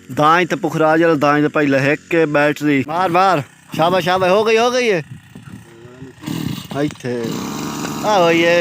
दाई तो पुखरा जल दाई तो पहले हैक के बैटरी मार मार शाबाश शाबाश हो गई है इत्थे आओ ये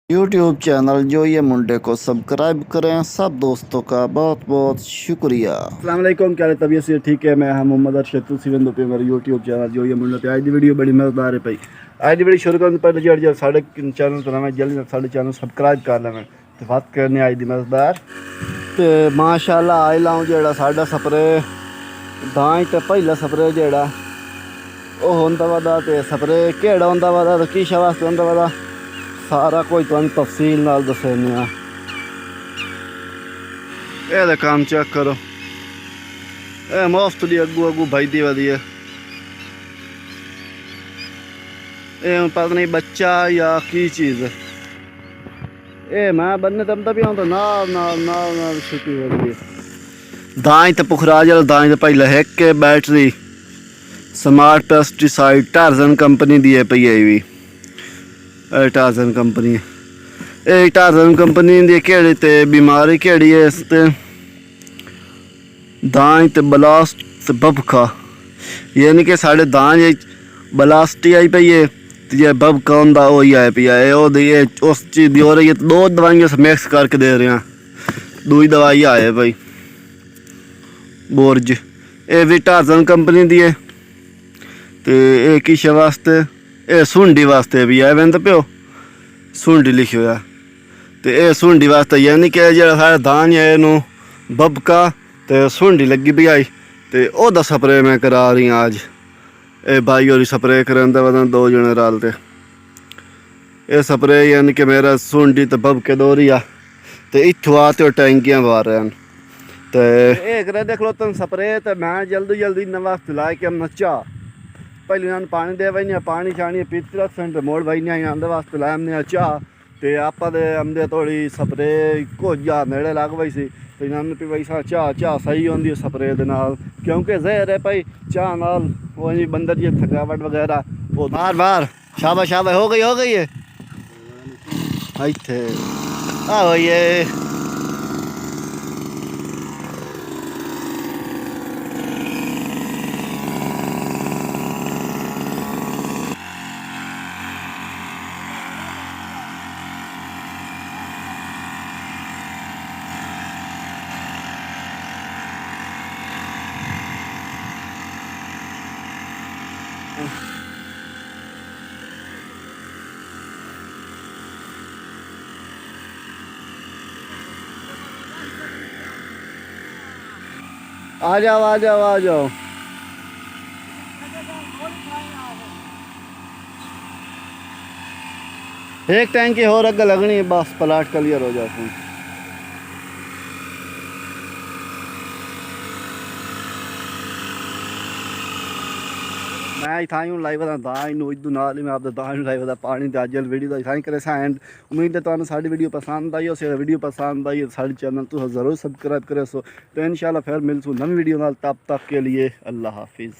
यूट्यूब चैनल जो ये मुंडे को सब्सक्राइब करें। सब दोस्तों का बहुत बहुत शुक्रिया। अस्सलाम वालेकुम, क्या तबीयत से ठीक है? मैं मोहम्मद अरशद सिवंदो पे मेरा यूट्यूब चैनल जो ये मुंडे पे आज की वीडियो बड़ी मज़ेदार है भाई। आज की वीडियो शुरू करने से पहले जल्दी साढ़े चैनल पर मैं जल्दी साढ़े चैनल सब्सक्राइब कर लें तो बात करने आज की मज़ेदार तो माशाल्लाह आई लाऊं जेड़ा साडा सपरे दाई तो पहला सपरे जेड़ा वो होंदा वादा ते सपरे केड़ा होंदा वादा तो किस वास्ते होंदा वादा सारा कोई तुम तफसील नाल दसने ये काम चेक करो। ए मुफ्त दी अगू अगू भाईदी वादी है ये पता नहीं बच्चा या की चीज़ है। ए मैं बनने तम तभी आऊँ तो ना ना ना ना छुट्टी हो रही है। दाई तो पुखरा जल दाई तो पहले हैक के battery smart pesticide Tarzan company दी है पई आई भी टार्जन कंपनी टार्जन कंपनी दी केड़ी ते बीमारी केड़ी है इस ते दाई ते ब्लास्ट ते बबका यानी कि साढ़े दाई ब्लास्ट आई पई है ये बबका होंदा वो ही आया पिया है ये उस चीज़ दी हो रही है। दो दवाइयां से मिक्स करके दे रहे हैं, दो ही दवाई आए भाई बोर्ज ये भी टार्जन कंपनी दी है तो ये किस वास्ते ये सुंडी वास्ते भी है बेंद प्यो सुंडी लिखी हुआ तो ये सुंडी वास्ते यानी कि जो सारे दान है इनू बबका तो सुंडी लगी भी आई तो ओदा स्प्रे मैं करा रही आज ये भाई और स्प्रे करन दे वदन दो जने रलते ये स्प्रे यानी कि मेरा सुंडी तो बबके दो रही आ तो इत्थों आते टैंकियां बार रहे हैं तो एक देख लो तुम स्प्रे तो मैं जल्दी जल्दी इन वास्ते ला के हम नचा पहले उन्होंने पानी दे भाई पानी छानी पीती रख मोड़ भाई नहीं आंदे वास्ते लाया हमने चाह तो आप हमने थोड़ी स्प्रे कुछ जा नेड़े लग पई सी तो इन्होंने भी भाई चाह चाह सही होंगी स्प्रे दे नाल क्योंकि जहर है भाई चाह नाल वो जी बंदर जी थकावट वगैरह वो बार बार शाबाश शाबाश हो गई है इत्थे आओ ये आ जाओ आ जाओ आ जाओ। एक टैंकी और अगर लगनी है बस प्लाट क्लियर हो जाते हैं। मैं इतना ही लाइव दाई इदू नाल ही मैं आपका दाई लाइव पानी अज वीडियो इतना ही करे एंड उम्मीद है तुम्हें साड़ी वीडियो पसंद आई हो वीडियो पसंद आई साढ़े चैनल तो जरूर सब्सक्राइब करे सो तो इंशाल्लाह फिर मिलसूँ नवी वीडियो नाल तब तक के लिए अल्लाह हाफिज़।